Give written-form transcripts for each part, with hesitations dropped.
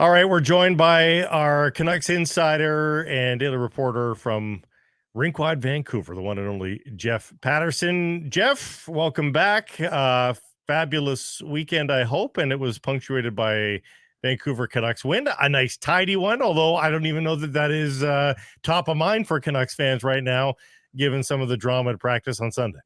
All right, we're joined by our Canucks insider and daily reporter from Rinkwide Vancouver, the one and only Jeff Paterson. Jeff, welcome back. Fabulous weekend, I hope, and it was punctuated by a Vancouver Canucks win, a nice tidy one, although I don't even know that is top of mind for Canucks fans right now, given some of the drama at practice on Sunday.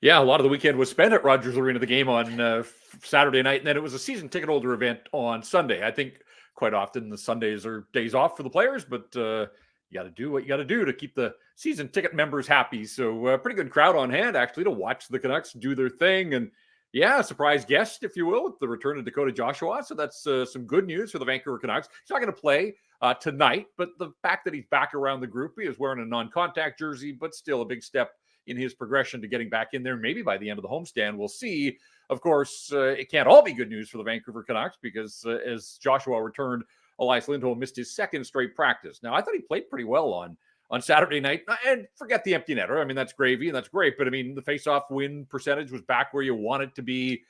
Yeah, a lot of the weekend was spent at Rogers Arena, the game on Saturday night, and then it was a season ticket holder event on Sunday. I think quite often the Sundays are days off for the players, but you got to do what you got to do to keep the season ticket members happy. So pretty good crowd on hand, actually, to watch the Canucks do their thing. And yeah, surprise guest, if you will, with the return of Dakota Joshua. So that's some good news for the Vancouver Canucks. He's not going to play tonight, but the fact that he's back around the group, he is wearing a non-contact jersey, but still a big step in his progression to getting back in there. Maybe by the end of the homestand, we'll see. Of course, it can't all be good news for the Vancouver Canucks because as Joshua returned, Elias Lindholm missed his second straight practice. Now, I thought he played pretty well on Saturday night. And forget the empty netter. I mean, that's gravy and that's great. But I mean, the face-off win percentage was back where you want it to be.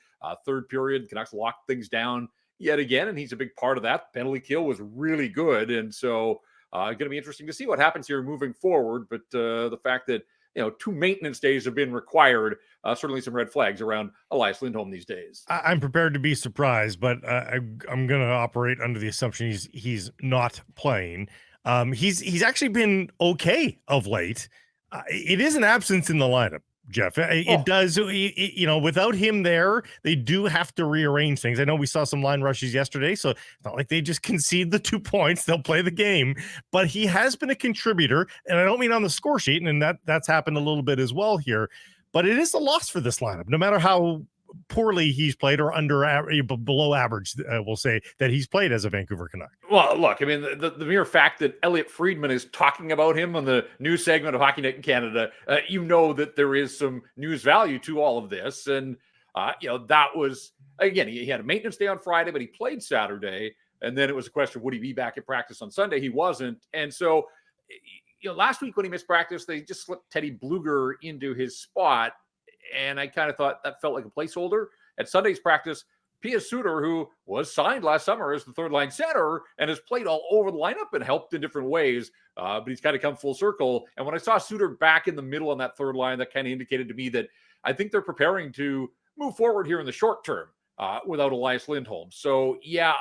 Third period, Canucks locked things down yet again, and he's a big part of that. Penalty kill was really good. And so going to be interesting to see what happens here moving forward. But the fact that 2 maintenance days have been required. Certainly some red flags around Elias Lindholm these days. I'm prepared to be surprised, but I'm going to operate under the assumption he's not playing. He's actually been okay of late. It is an absence in the lineup, Jeff. It does, without him there, they do have to rearrange things. I know we saw some line rushes yesterday, so it's not like they just concede the 2 points. They'll play the game, but he has been a contributor, and I don't mean on the score sheet, and that's happened a little bit as well here, but it is a loss for this lineup, no matter how poorly he's played or below average, we'll say, that he's played as a Vancouver Canuck. Well, look, I mean, the mere fact that Elliot Friedman is talking about him on the news segment of Hockey Night in Canada, that there is some news value to all of this. And, that was, again, he had a maintenance day on Friday, but he played Saturday. And then it was a question, would he be back at practice on Sunday? He wasn't. And so, last week when he missed practice, they just slipped Teddy Bluger into his spot. And I kind of thought that felt like a placeholder. At Sunday's practice, Pia Suter, who was signed last summer as the third-line center and has played all over the lineup and helped in different ways, but he's kind of come full circle. And when I saw Suter back in the middle on that third line, that kind of indicated to me that I think they're preparing to move forward here in the short term without Elias Lindholm. So, yeah,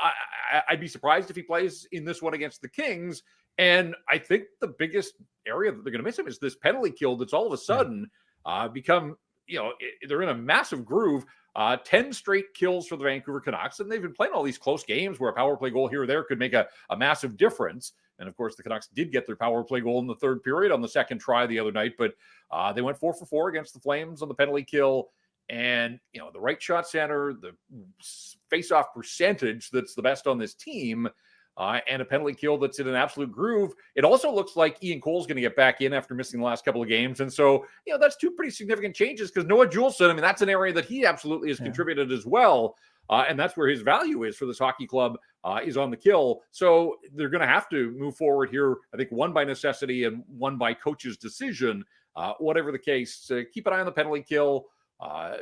I'd be surprised if he plays in this one against the Kings. And I think the biggest area that they're going to miss him is this penalty kill that's all of a sudden become – they're in a massive groove. 10 straight kills for the Vancouver Canucks, and they've been playing all these close games where a power play goal here or there could make a massive difference. And of course, the Canucks did get their power play goal in the third period on the second try the other night, but they went 4 for 4 against the Flames on the penalty kill. And, the right shot center, the face-off percentage that's the best on this team, and a penalty kill that's in an absolute groove. It also looks like Ian Cole's going to get back in after missing the last couple of games. And so, that's 2 pretty significant changes because Noah Juulsen, I mean, that's an area that he absolutely has contributed as well. And that's where his value is for this hockey club is on the kill. So they're going to have to move forward here, I think, one by necessity and one by coach's decision. Whatever the case, keep an eye on the penalty kill. I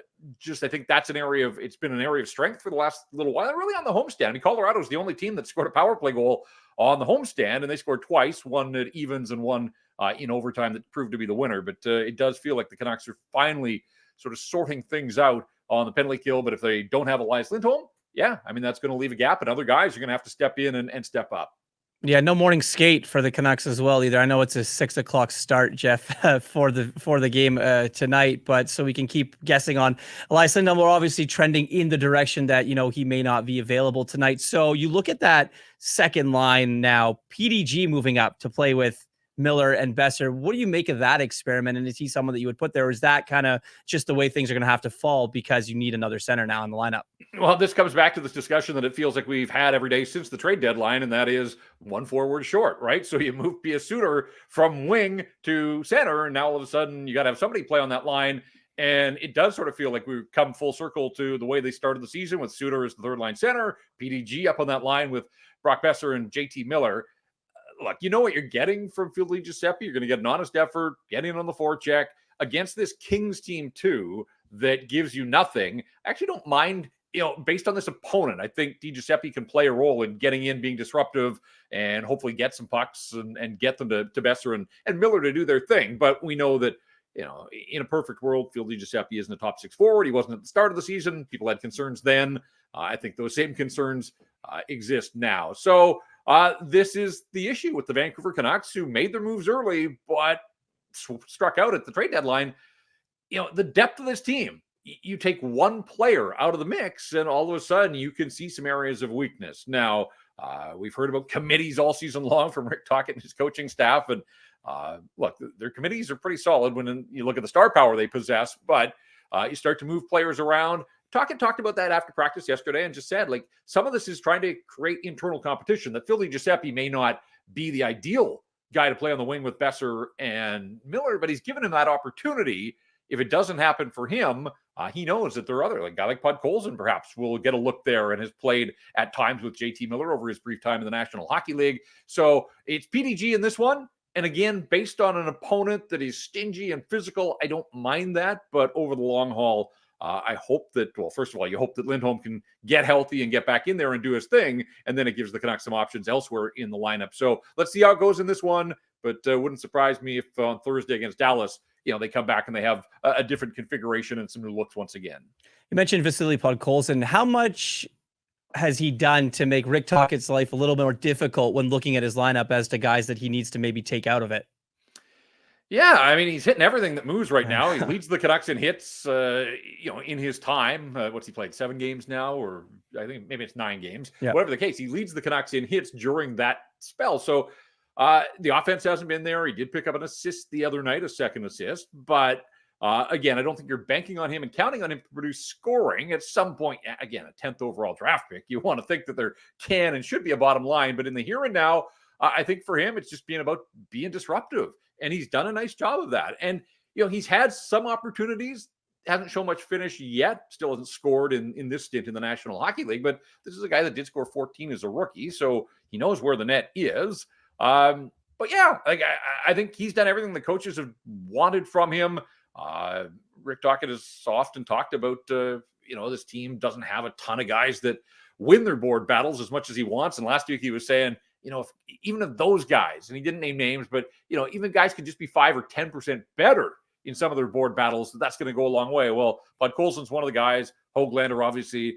think that's it's been an area of strength for the last little while, really on the homestand. I mean, Colorado's the only team that scored a power play goal on the homestand, and they scored twice, one at evens and one in overtime that proved to be the winner. But it does feel like the Canucks are finally sort of sorting things out on the penalty kill. But if they don't have Elias Lindholm, that's going to leave a gap, and other guys are going to have to step in and step up. Yeah, no morning skate for the Canucks as well either. I know it's a 6:00 start, Jeff, for the game tonight, but so we can keep guessing on Elias Lindholm. We're obviously trending in the direction that he may not be available tonight. So you look at that second line now, PDG moving up to play with Miller and Besser. What do you make of that experiment? And is he someone that you would put there? Or is that kind of just the way things are going to have to fall because you need another center now in the lineup? Well, this comes back to this discussion that it feels like we've had every day since the trade deadline, and that is one forward short, right? So you move Pia Suter from wing to center, and now all of a sudden you got to have somebody play on that line. And it does sort of feel like we've come full circle to the way they started the season with Suter as the third line center, PDG up on that line with Brock Besser and JT Miller. Look, you know what you're getting from Phil Giuseppe. You're going to get an honest effort, getting on the forecheck against this Kings team too that gives you nothing. I actually don't mind based on this opponent, I think DeGiuseppe can play a role in getting in, being disruptive, and hopefully get some pucks and get them to Besser and Miller to do their thing. But we know that, in a perfect world, Phil DeGiuseppe isn't a top 6 forward. He wasn't at the start of the season. People had concerns then. I think those same concerns exist now. So this is the issue with the Vancouver Canucks, who made their moves early, but struck out at the trade deadline. The depth of this team, you take one player out of the mix and all of a sudden you can see some areas of weakness. Now, we've heard about committees all season long from Rick Tocchet and his coaching staff. And look, their committees are pretty solid when you look at the star power they possess, but you start to move players around. Tocchet talked about that after practice yesterday and just said, like, some of this is trying to create internal competition, that Phil DeGiuseppe may not be the ideal guy to play on the wing with Besser and Miller, but he's given him that opportunity. If it doesn't happen for him, he knows that there are other, like a guy like Podkolzin perhaps will get a look there and has played at times with JT Miller over his brief time in the National Hockey League. So it's PDG in this one. And again, based on an opponent that is stingy and physical, I don't mind that. But over the long haul, I hope that, well, first of all, you hope that Lindholm can get healthy and get back in there and do his thing. And then it gives the Canucks some options elsewhere in the lineup. So let's see how it goes in this one. But wouldn't surprise me if on Thursday against Dallas, they come back and they have a different configuration and some new looks once again. You mentioned Vasily Podkolzin. How much has he done to make Rick Tocchet's life a little more difficult when looking at his lineup as to guys that he needs to maybe take out of it? Yeah, I mean, he's hitting everything that moves right now. He leads the Canucks in hits, in his time. What's he played, 7 games now? Or I think maybe it's 9 games. Yeah. Whatever the case, he leads the Canucks in hits during that spell. So the offense hasn't been there. He did pick up an assist the other night, a second assist. But again, I don't think you're banking on him and counting on him to produce scoring at some point. Again, a 10th overall draft pick. You want to think that there can and should be a bottom line. But in the here and now, I think for him, it's just being about being disruptive. And he's done a nice job of that. And, he's had some opportunities, hasn't shown much finish yet, still hasn't scored in this stint in the National Hockey League. But this is a guy that did score 14 as a rookie, so he knows where the net is. But yeah, I think he's done everything the coaches have wanted from him. Rick Tocchet has often talked about, this team doesn't have a ton of guys that win their board battles as much as he wants. And last week he was saying, even if those guys, and he didn't name names, but, even guys could just be 5 or 10% better in some of their board battles, that's going to go a long way. Well, Podkolzin's one of the guys, Höglander, obviously,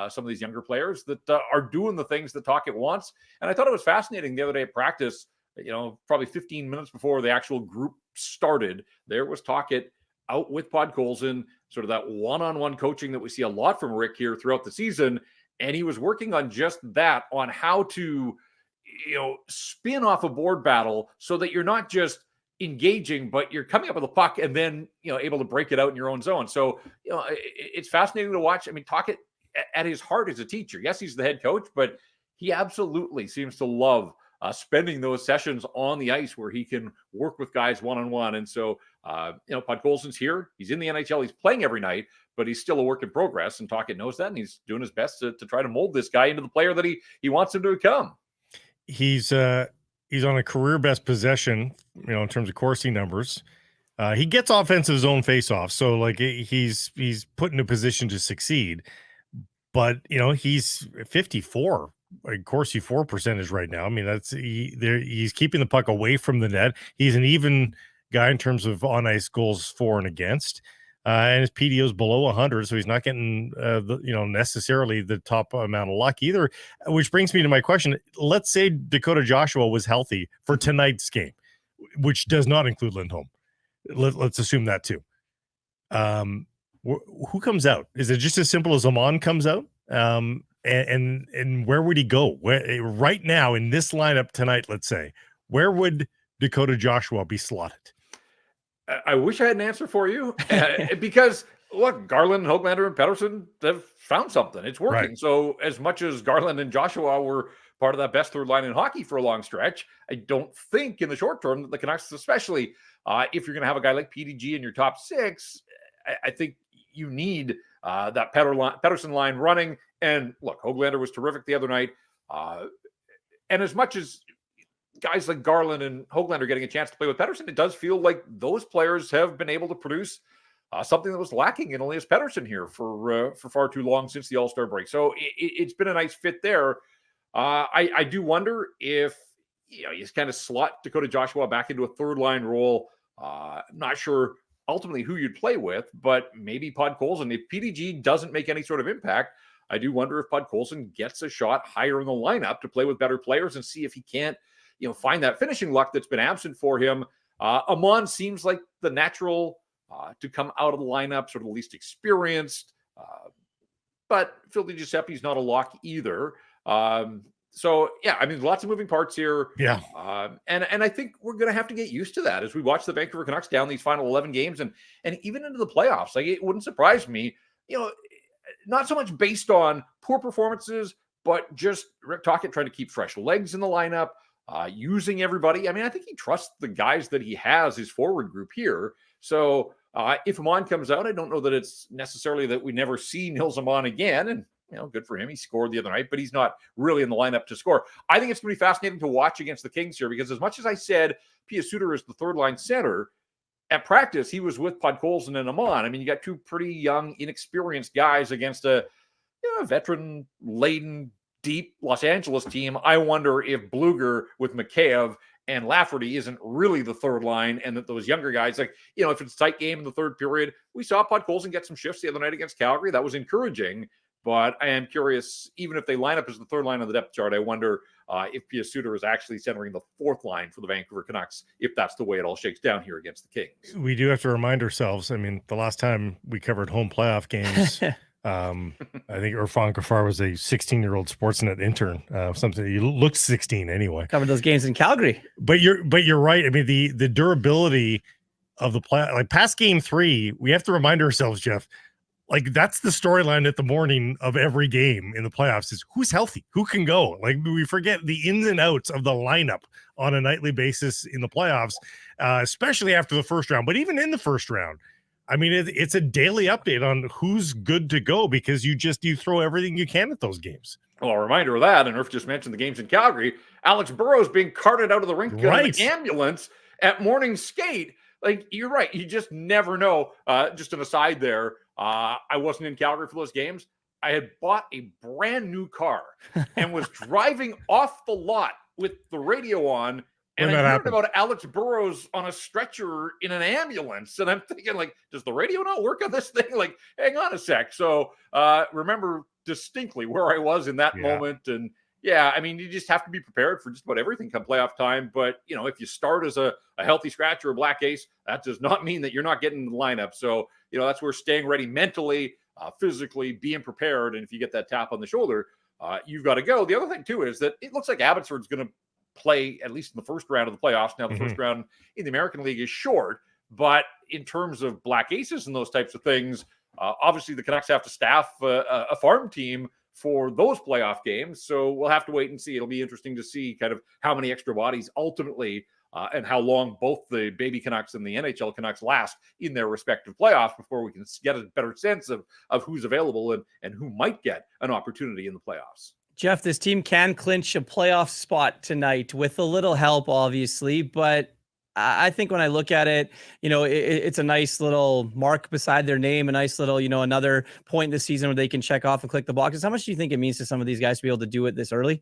some of these younger players that are doing the things that Tocchet wants. And I thought it was fascinating the other day at practice, probably 15 minutes before the actual group started, there was Tocchet out with Podkolzin, sort of that one-on-one coaching that we see a lot from Rick here throughout the season. And he was working on just that, on how to, spin off a board battle so that you're not just engaging, but you're coming up with a puck and then, able to break it out in your own zone. So, it's fascinating to watch. I mean, Tocchet at his heart is a teacher. Yes, he's the head coach, but he absolutely seems to love spending those sessions on the ice where he can work with guys one-on-one. And so, Podkolzin's here. He's in the NHL. He's playing every night, but he's still a work in progress. And Tocchet knows that, and he's doing his best to try to mold this guy into the player that he wants him to become. He's on a career best possession, in terms of Corsi numbers. He gets offensive zone faceoffs, so like he's put in a position to succeed. But he's 54 Corsi 4 percentage right now. I mean, he's keeping the puck away from the net. He's an even guy in terms of on ice goals for and against. And his PDO is below 100, so he's not getting necessarily the top amount of luck either. Which brings me to my question: let's say Dakota Joshua was healthy for tonight's game, which does not include Lindholm. Let's assume that too. Who comes out? Is it just as simple as Amon comes out? And where would he go? Right now in this lineup tonight, let's say, where would Dakota Joshua be slotted? I wish I had an answer for you because look, Garland, Höglander, and Paterson have found something. It's working. Right. So as much as Garland and Joshua were part of that best third line in hockey for a long stretch, I don't think in the short term that the Canucks, especially if you're going to have a guy like PDG in your top 6, I think you need that Paterson line running. And look, Höglander was terrific the other night. And as much as guys like Garland and Höglander getting a chance to play with Paterson, it does feel like those players have been able to produce something that was lacking in Elias Paterson here for far too long since the All-Star break. So it's been a nice fit there. I do wonder if he's kind of slot Dakota Joshua back into a third line role. Not sure ultimately who you'd play with, but maybe Podkolzin. If PDG doesn't make any sort of impact, I do wonder if Podkolzin gets a shot higher in the lineup to play with better players and see if he can't, find that finishing luck that's been absent for him. Amon seems like the natural to come out of the lineup, sort of the least experienced. But Phil DiGiuseppe's not a lock either. So, yeah, I mean, lots of moving parts here. Yeah. And I think we're going to have to get used to that as we watch the Vancouver Canucks down these final 11 games and even into the playoffs. Like, it wouldn't surprise me, not so much based on poor performances, but just Rick Tocchet trying to keep fresh legs in the lineup, using everybody. I mean, I think he trusts the guys that he has, his forward group here. So if Amon comes out, I don't know that it's necessarily that we never see Nils Amon again. And, good for him. He scored the other night, but he's not really in the lineup to score. I think it's going to be fascinating to watch against the Kings here because as much as I said Pia Suter is the third line center, at practice, he was with Podkolzin and Amon. I mean, you got two pretty young, inexperienced guys against a veteran-laden, deep Los Angeles team. I wonder if Bluger with Mikheyev and Lafferty isn't really the third line and that those younger guys, if it's a tight game in the third period, we saw Podkolzin get some shifts the other night against Calgary. That was encouraging. But I am curious, even if they line up as the third line on the depth chart, I wonder if Pia Suter is actually centering the fourth line for the Vancouver Canucks, if that's the way it all shakes down here against the Kings. We do have to remind ourselves, I mean, the last time we covered home playoff games, I think Irfan Gafar was a 16-year-old Sportsnet intern, something he looked 16 anyway. Covered those games in Calgary. But you're right. I mean, the durability of the play, like past game 3, we have to remind ourselves, Jeff, like that's the storyline at the morning of every game in the playoffs is who's healthy, who can go. Like we forget the ins and outs of the lineup on a nightly basis in the playoffs, especially after the first round. But even in the first round, I mean, it's a daily update on who's good to go because you throw everything you can at those games. Well, a reminder of that, and Irf just mentioned the games in Calgary. Alex Burrows being carted out of the rink in an ambulance at morning skate. Like, you're right. You just never know. Just an aside there. I wasn't in Calgary for those games. I had bought a brand new car and was driving off the lot with the radio on. And I heard about Alex Burrows on a stretcher in an ambulance. And I'm thinking, like, does the radio not work on this thing? Like, hang on a sec. So remember distinctly where I was in that moment. And yeah, I mean, you just have to be prepared for just about everything come playoff time. But, if you start as a healthy scratch or a black ace, that does not mean that you're not getting in the lineup. So, that's where staying ready mentally, physically, being prepared. And if you get that tap on the shoulder, you've got to go. The other thing, too, is that it looks like Abbotsford's going to play at least in the first round of the playoffs. Now, the first round in the American League is short. But in terms of black aces and those types of things, obviously the Canucks have to staff a farm team for those playoff games. So we'll have to wait and see. It'll be interesting to see kind of how many extra bodies ultimately and how long both the baby Canucks and the NHL Canucks last in their respective playoffs before we can get a better sense of who's available and who might get an opportunity in the playoffs. Jeff, this team can clinch a playoff spot tonight with a little help, obviously, but I think when I look at it, it's a nice little mark beside their name, a nice little, another point in the season where they can check off and click the boxes. How much do you think it means to some of these guys to be able to do it this early?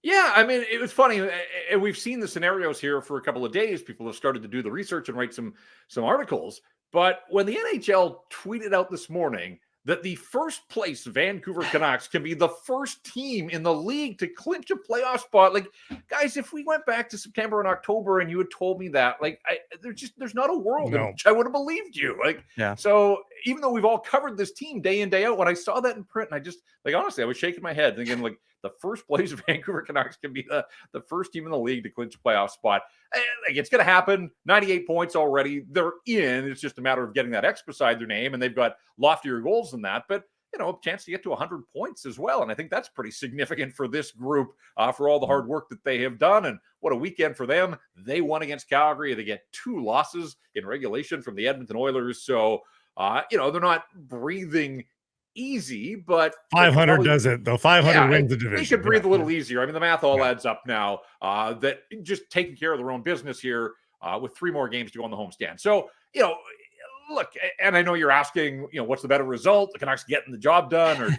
Yeah, I mean, it was funny. And we've seen the scenarios here for a couple of days. People have started to do the research and write some articles. But when the NHL tweeted out this morning that the first place Vancouver Canucks can be the first team in the league to clinch a playoff spot. Like, guys, if we went back to September and October and you had told me that, like, there's not a world in which I would have believed you. Like, so even though we've all covered this team day in, day out, when I saw that in print, and I just, like, honestly, I was shaking my head thinking, like, the first place Vancouver Canucks can be the first team in the league to clinch a playoff spot. And, like, it's going to happen. 98 points already. They're in. It's just a matter of getting that X beside their name, and they've got loftier goals than that. But, a chance to get to 100 points as well. And I think that's pretty significant for this group for all the hard work that they have done. And what a weekend for them. They won against Calgary. They get 2 losses in regulation from the Edmonton Oilers. So, they're not breathing easy, but 500 does it though. 500 wins the division. They could breathe a little easier. I mean, the math all adds up now. That just taking care of their own business here with 3 more games to go on the homestand. So, look, and I know you're asking, what's the better result? The Canucks getting the job done, or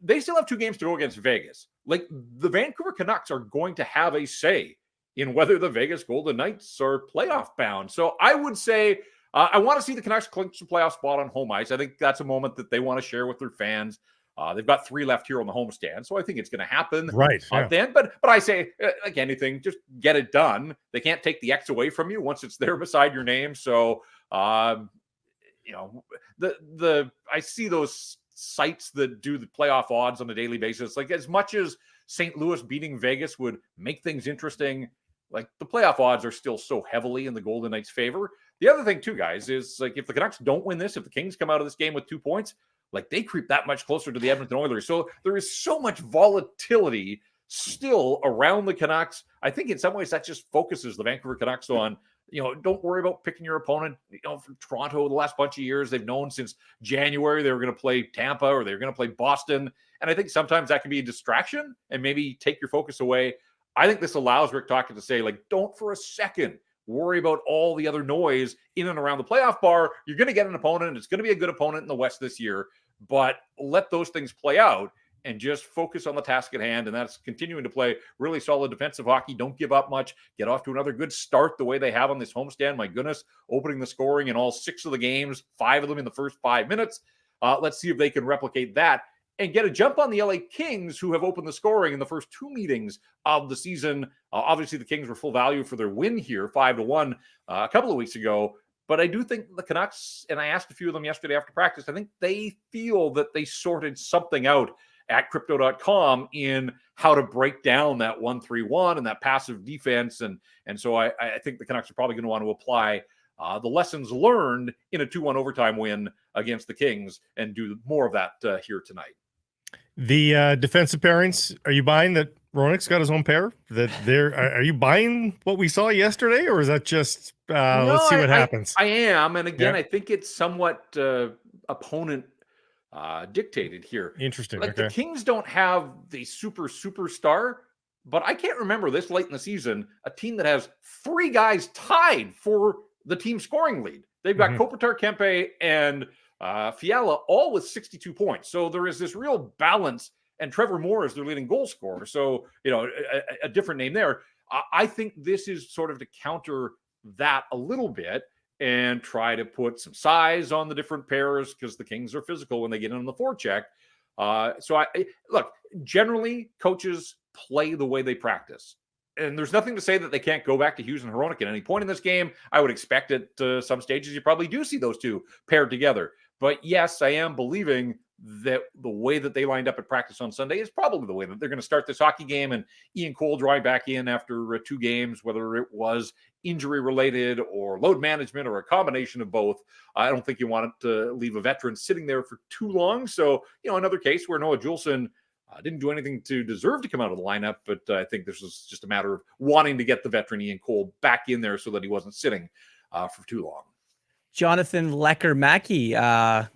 they still have 2 games to go against Vegas. Like, the Vancouver Canucks are going to have a say in whether the Vegas Golden Knights are playoff bound. So I would say I want to see the Canucks clinch the playoff spot on home ice. I think that's a moment that they want to share with their fans. They've got 3 left here on the homestand, so I think it's going to happen. Right. Then, but I say, like anything, just get it done. They can't take the X away from you once it's there beside your name. So, I see those sites that do the playoff odds on a daily basis. Like, as much as St. Louis beating Vegas would make things interesting, like, the playoff odds are still so heavily in the Golden Knights' favor. The other thing, too, guys, is like, if the Canucks don't win this, if the Kings come out of this game with 2 points, like, they creep that much closer to the Edmonton Oilers. So there is so much volatility still around the Canucks. I think in some ways that just focuses the Vancouver Canucks on, don't worry about picking your opponent. For Toronto, the last bunch of years, they've known since January they were going to play Tampa or they were going to play Boston. And I think sometimes that can be a distraction and maybe take your focus away. I think this allows Rick Tocchet to say, like, don't for a second worry about all the other noise in and around the playoff bar. You're going to get an opponent. It's going to be a good opponent in the West this year, but let those things play out and just focus on the task at hand. And that's continuing to play really solid defensive hockey. Don't give up much. Get off to another good start the way they have on this homestand. My goodness, opening the scoring in all 6 of the games, 5 of them in the first 5 minutes. Let's see if they can replicate that and get a jump on the LA Kings, who have opened the scoring in the first 2 meetings of the season. Obviously, the Kings were full value for their win here, 5-1, a couple of weeks ago. But I do think the Canucks, and I asked a few of them yesterday after practice, I think they feel that they sorted something out at Crypto.com in how to break down that 1-3-1 and that passive defense. And so I think the Canucks are probably going to want to apply the lessons learned in a 2-1 overtime win against the Kings and do more of that here tonight. The defensive pairings, are you buying that Hronek's got his own pair? Are you buying what we saw yesterday, or is that just let's see what happens? I am, and again, I think it's somewhat opponent dictated here. Interesting. Like, the Kings don't have the superstar, but I can't remember this late in the season a team that has 3 guys tied for the team scoring lead. They've got Kopitar, Kempe, and Fiala, all with 62 points. So there is this real balance, and Trevor Moore is their leading goal scorer. So, a different name there. I think this is sort of to counter that a little bit and try to put some size on the different pairs, because the Kings are physical when they get in the forecheck. So look, generally coaches play the way they practice. And there's nothing to say that they can't go back to Hughes and Hronek at any point in this game. I would expect at some stages you probably do see those two paired together. But yes, I am believing that the way that they lined up at practice on Sunday is probably the way that they're going to start this hockey game. And Ian Cole drawing back in after 2 games, whether it was injury related or load management or a combination of both. I don't think you want to leave a veteran sitting there for too long. So, another case where Noah Juulsen didn't do anything to deserve to come out of the lineup, but I think this was just a matter of wanting to get the veteran Ian Cole back in there so that he wasn't sitting for too long. Jonathan Lekkerimaki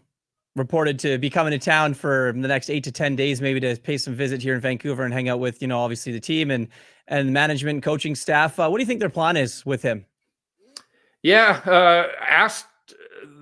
reported to be coming to town for the next 8 to 10 days, maybe to pay some visit here in Vancouver and hang out with, obviously the team and management and coaching staff. What do you think their plan is with him? Yeah, asked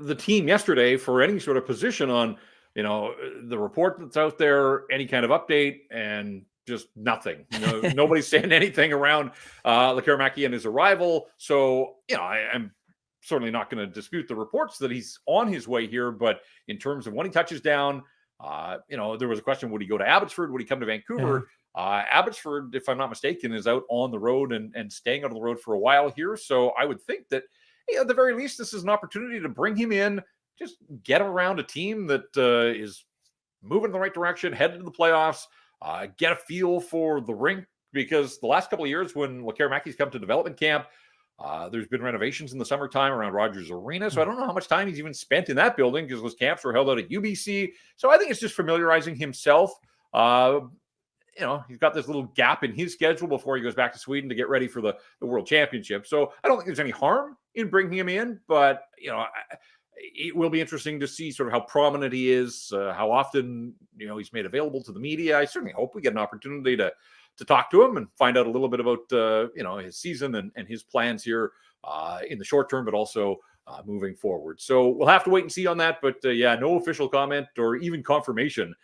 the team yesterday for any sort of position on, the report that's out there, any kind of update, and just nothing. Nobody's saying anything around Lekkerimaki and his arrival. So, I'm certainly not going to dispute the reports that he's on his way here. But in terms of when he touches down, there was a question, would he go to Abbotsford? Would he come to Vancouver? Abbotsford, if I'm not mistaken, is out on the road and staying out on the road for a while here. So I would think that at the very least, this is an opportunity to bring him in, just get him around a team that is moving in the right direction, headed to the playoffs, get a feel for the rink, because the last couple of years when Lekkerimäki's come to development camp, there's been renovations in the summertime around Rogers Arena. So I don't know how much time he's even spent in that building, because those camps were held out at UBC. So I think it's just familiarizing himself. He's got this little gap in his schedule before he goes back to Sweden to get ready for the World Championship. So I don't think there's any harm in bringing him in, but, it will be interesting to see sort of how prominent he is, how often, he's made available to the media. I certainly hope we get an opportunity to talk to him and find out a little bit about, his season and his plans here in the short term, but also moving forward. So we'll have to wait and see on that. But yeah, no official comment or even confirmation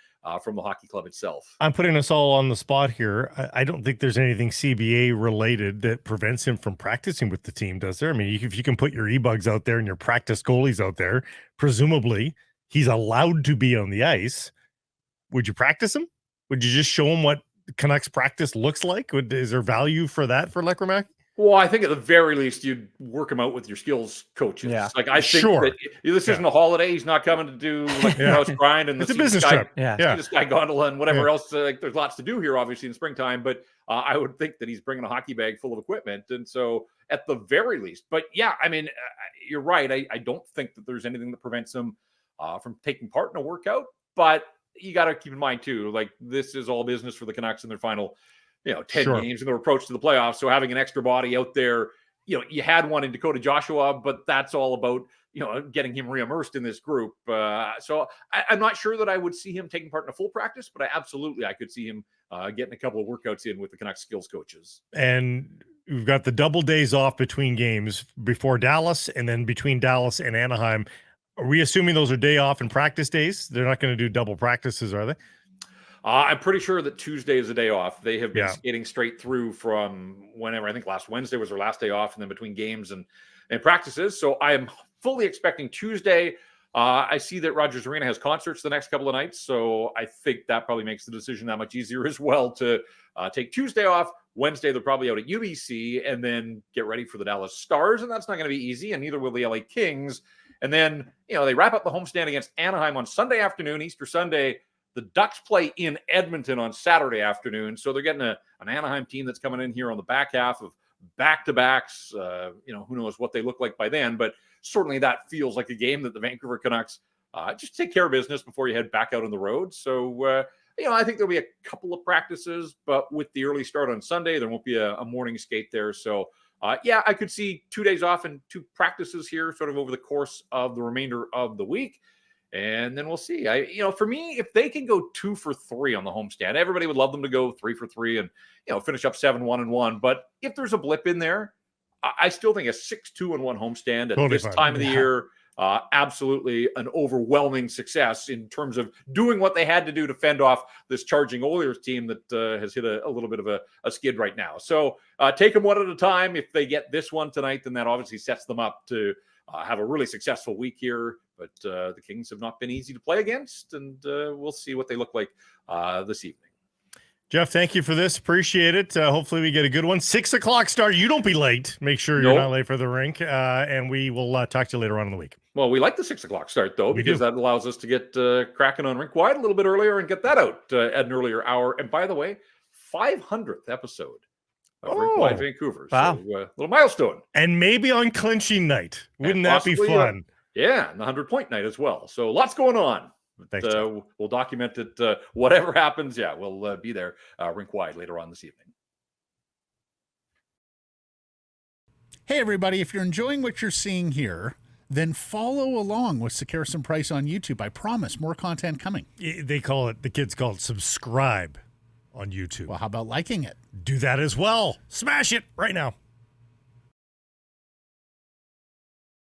from the hockey club itself. I'm putting us all on the spot here. I don't think there's anything CBA related that prevents him from practicing with the team, does there? I mean, if you can put your e-bugs out there and your practice goalies out there, presumably he's allowed to be on the ice. Would you practice him? Would you just show him what Canucks practice looks like? Is there value for that for Lekkerimaki? Well, I think at the very least you'd work him out with your skills coaches. Yeah. Like I think that this isn't a holiday. He's not coming to do like house grind and it's a business trip. The sky gondola and whatever else. Like there's lots to do here, obviously in springtime. But I would think that he's bringing a hockey bag full of equipment, and so at the very least. But yeah, I mean, you're right. I don't think that there's anything that prevents him from taking part in a workout. But you got to keep in mind too, like this is all business for the Canucks in their final 10 games in their approach to the playoffs. So having an extra body out there, you had one in Dakota Joshua, but that's all about, getting him reimmersed in this group. So I'm not sure that I would see him taking part in a full practice, but I could see him getting a couple of workouts in with the Canucks skills coaches. And we've got the double days off between games before Dallas and then between Dallas and Anaheim. Are we assuming those are day off and practice days? They're not going to do double practices, are they? I'm pretty sure that Tuesday is a day off. They have been skating straight through from whenever. I think last Wednesday was their last day off, and then between games and practices. So I am fully expecting Tuesday. I see that Rogers Arena has concerts the next couple of nights, so I think that probably makes the decision that much easier as well to take Tuesday off. Wednesday, they're probably out at UBC, and then get ready for the Dallas Stars, and that's not going to be easy, and neither will the LA Kings. And then, they wrap up the homestand against Anaheim on Sunday afternoon, Easter Sunday. The Ducks play in Edmonton on Saturday afternoon, so they're getting an Anaheim team that's coming in here on the back half of back-to-backs. Who knows what they look like by then, but certainly that feels like a game that the Vancouver Canucks just take care of business before you head back out on the road. So, I think there'll be a couple of practices, but with the early start on Sunday, there won't be a morning skate there. So, I could see 2 days off and 2 practices here sort of over the course of the remainder of the week. And then we'll see. For me, if they can go 2 for 3 on the homestand, everybody would love them to go 3 for 3 and, finish up 7-1-1. But if there's a blip in there, I still think a 6-2-1 homestand at this time of the year, absolutely an overwhelming success in terms of doing what they had to do to fend off this charging Oilers team that has hit a little bit of a skid right now. So take them one at a time. If they get this one tonight, then that obviously sets them up to have a really successful week here. But the Kings have not been easy to play against, and we'll see what they look like this evening. Jeff, thank you for this. Appreciate it. Hopefully we get a good one. 6 o'clock start. You don't be late. Make sure you're not late for the rink. And we will talk to you later on in the week. Well, we like the 6 o'clock start, though, because that allows us to get cracking on Rink Wide a little bit earlier and get that out at an earlier hour. And by the way, 500th episode of Rink Wide Vancouver. Wow. So little milestone. And maybe on clinching night. Wouldn't that be fun? Yeah, and the 100-point night as well. So lots going on. Thanks, we'll document it. Whatever happens, we'll be there Rink Wide later on this evening. Hey, everybody. If you're enjoying what you're seeing here, then follow along with Sekeres and Price on YouTube. I promise more content coming. The kids call it subscribe on YouTube. Well, how about liking it? Do that as well. Smash it right now.